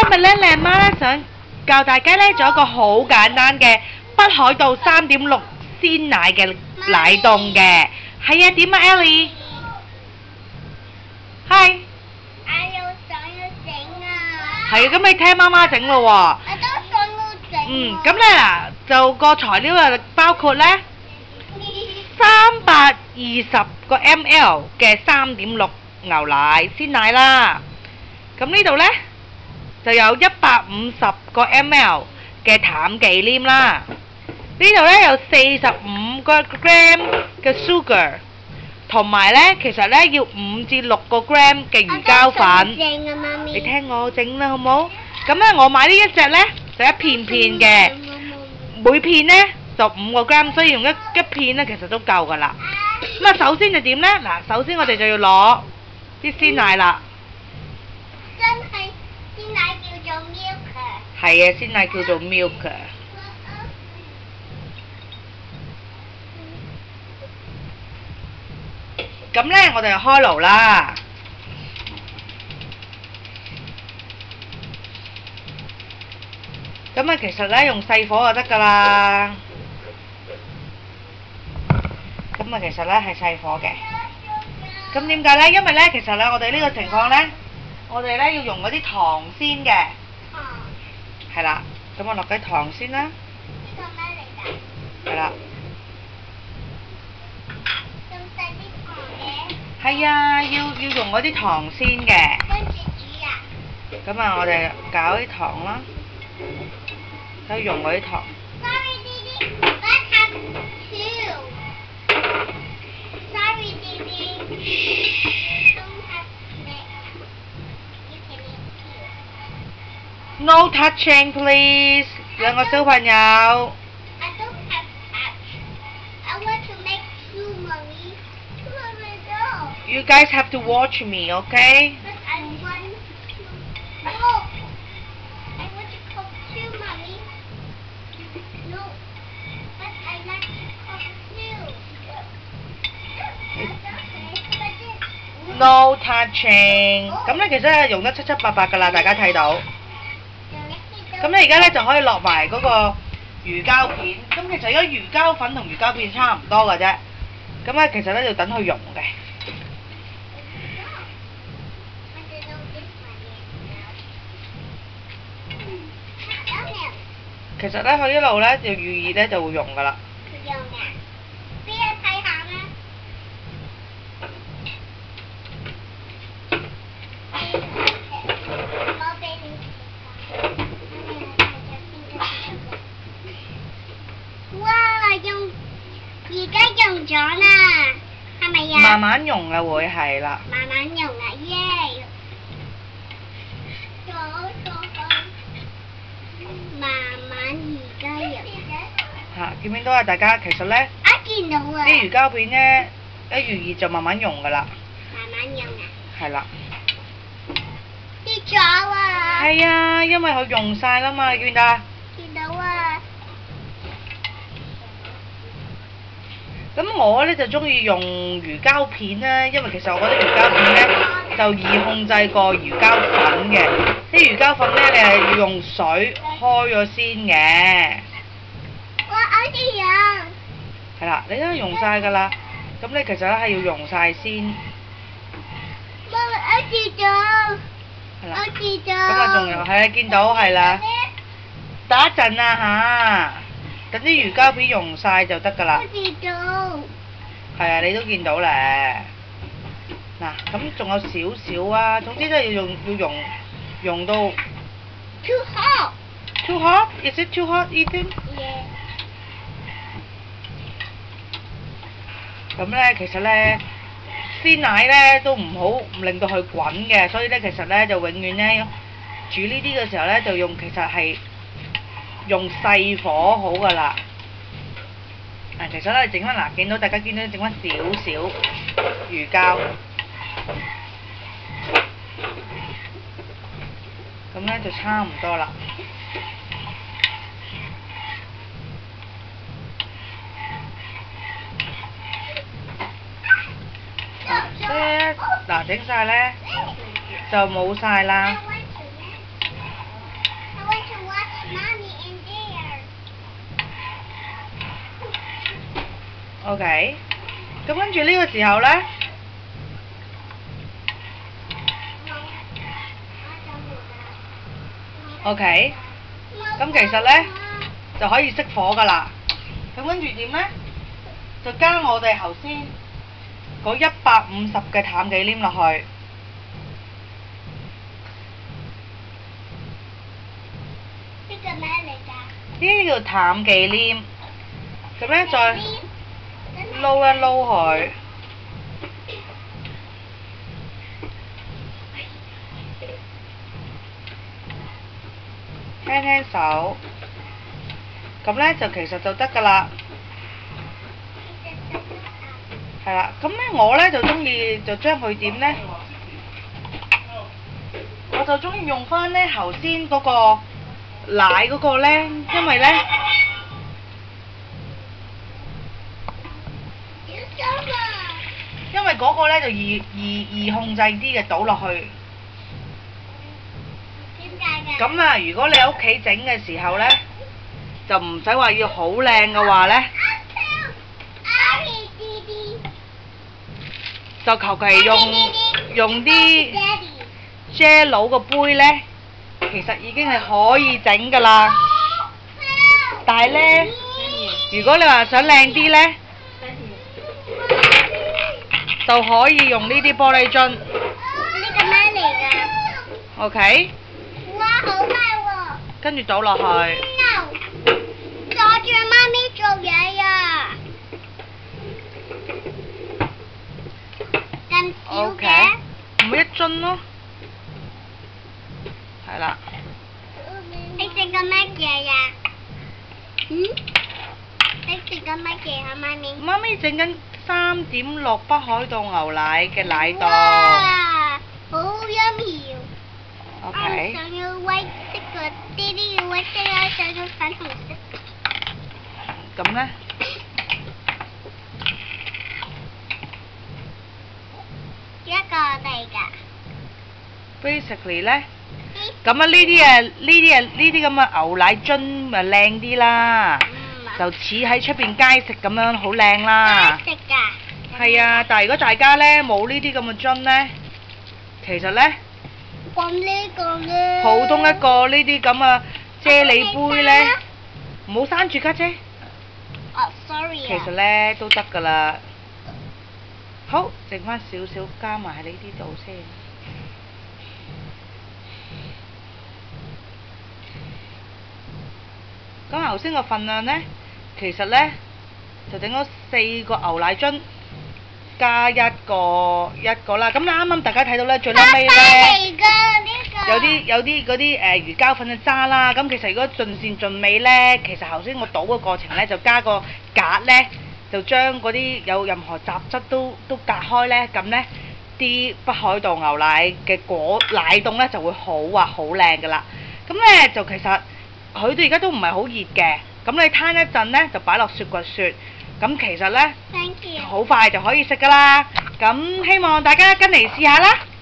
今日咧，靚媽咧想教大家咧做一個好簡單嘅北海道3.6鮮奶嘅奶凍嘅。係啊，點啊 Ellie？ 係。想要整啊！係啊，咁你聽媽媽整咯喎。我都想要整。咁咧嗱，就個材料啊，包括咧320個 ml 嘅3.6牛奶鮮奶啦。咁呢度咧就有150個 ml 嘅淡忌廉啦。呢度咧有45個 gram 嘅 sugar， 同埋咧其實咧要5至6個 gram 嘅魚膠粉。你聽我整啦，好冇？咁咧我買呢一隻咧就一片片嘅，每片咧就5個 gram， 所以用一片咧其實都夠噶啦。咁啊，首先就點咧？嗱，首先我哋就要攞啲鮮奶啦。真係鮮奶叫做 milk。係啊，鮮奶叫做 milk。咁咧，我哋就開爐啦。咁啊，其實咧用細火就得㗎啦。咁啊，其實咧係細火嘅。咁點解咧？因為咧，其實咧，我哋呢個情況咧，我哋咧要用嗰啲糖先嘅。係啦，咁我落啲糖先啦。呢個咩嚟㗎？係啦。咁細啲糖嘅？係啊，要用嗰啲糖先嘅。跟住煮啊？咁啊，我哋搞啲糖啦，可以用嗰啲糖。Sorry, Didi. Let's have two. Sorry, Didi. Don't have mix. You can eat two. No touching, please。兩個小朋友。I don't have touch. I want to make two, Mommy. Mommy, no. You guys have to watch me, okay? But I want to. No. I want to cook two, Mommy. No. But I like to cook two. No touching。咁咧其實係用得七七八八㗎啦，大家睇到。咁你而家咧就可以落埋嗰個魚膠片。咁其實而家魚膠粉同魚膠片差唔多㗎啫。咁咧其實咧要等佢溶嘅。其實咧佢一路咧就預熱咧就會溶㗎啦。用嘅，俾你睇下咩？我俾你睇。哇！而家用咗啦，係咪呀？慢慢溶啊會係啦。慢慢用啊，耶！慢慢而家用。見唔見到啊？大家其實咧，我見到啊。啲魚膠片咧一預熱就慢慢溶㗎啦。慢慢用啊。係啦。跌咗啊！係啊，因為佢溶晒啦嘛，你見唔見到啊？見到啊。咁我咧就中意用魚膠片啦，因為其實我覺得魚膠片咧就易控制過魚膠粉嘅。啲魚膠粉咧，你係要用水開咗先嘅。我哋用。係啦，你都溶晒㗎啦。咁你其實咧係要溶晒先。我跌咗。係啦。我跌咗。咁啊，仲有係啊，見到係啦。等一陣啊嚇，等啲魚膠片溶晒就得㗎啦。我跌咗。係啊，你都見到咧。嗱，咁仲有少少啊，總之都係要溶到。Too hot. Too hot? Is it too hot, Ethan? Yeah. 咁咧，其實咧，鮮奶咧都唔令到佢滾嘅，所以咧其實咧就永遠咧煮呢啲嘅時候咧就其實係用細火好㗎啦。其實咧整翻嗱，見到大家見到整翻少少魚膠，咁咧就差唔多啦。嗱整晒咧就冇晒啦。OK。咁跟住呢個時候呢 OK。咁其實呢，就可以熄火㗎啦。咁跟住點呢？就加我哋頭先嗰150嘅淡忌廉落去。呢個咩嚟㗎？呢啲叫淡忌廉。咁呢，再撈一撈佢。輕輕手，咁呢就其實就得㗎啦。係啦，咁呢我呢就中意就將佢點呢？我就中意用翻呢頭先嗰個奶嗰個呢，因為呢，嗰個呢就易控制啲嘅，倒落去。咁啊，如果你喺屋企整嘅時候呢，就唔使話要好靚嘅話呢，就求其用啲啫喱個杯呢，其實已經係可以整㗎啦。但係呢，如果你話想靚啲呢，就可以用呢啲玻璃樽。呢個咩嚟㗎 ？OK。哇，好快喎！跟住倒落去。No， 阻住媽咪做嘢呀！咁少嘅？唔一樽咯。係啦。你食緊乜嘢呀？你食緊乜嘢啊，媽咪？媽咪整緊3.6北海道牛奶嘅奶凍。哇，好 yummy！ OK。想要威色嘅，爹哋要威色啊，想要粉紅色。咁呢？一個嚟㗎。Basically 呢，咁啊呢啲咁嘅牛奶樽咪靚啲啦，就似喺出邊街食咁樣好靚啦。街食㗎。係啊，但係如果大家呢冇呢啲咁嘅樽呢，其實呢，咁呢個呢？普通一個呢啲咁嘅啫喱杯呢，唔好閂住家姐。哦，sorry 啊。其實呢都得㗎啦。好，剩翻少少加埋喺呢啲度先。咁頭先個份量呢，其實呢，就整咗4個牛奶樽，加一個啦。咁啱啱大家睇到呢，最撚尾呢，有啲嗰啲魚膠粉嘅渣啦。咁其實如果盡善盡美呢，其實頭先我倒嘅過程呢，就加個格呢，就將嗰啲有任何雜質都隔開呢。咁呢啲北海道牛奶嘅奶凍呢，就會好靚㗎啦。咁呢，就其實佢哋而家都唔係好熱嘅，咁你攤一陣呢，就擺落雪櫃雪，咁其實呢，好快就可以食㗎啦。咁希望大家跟嚟試下啦〜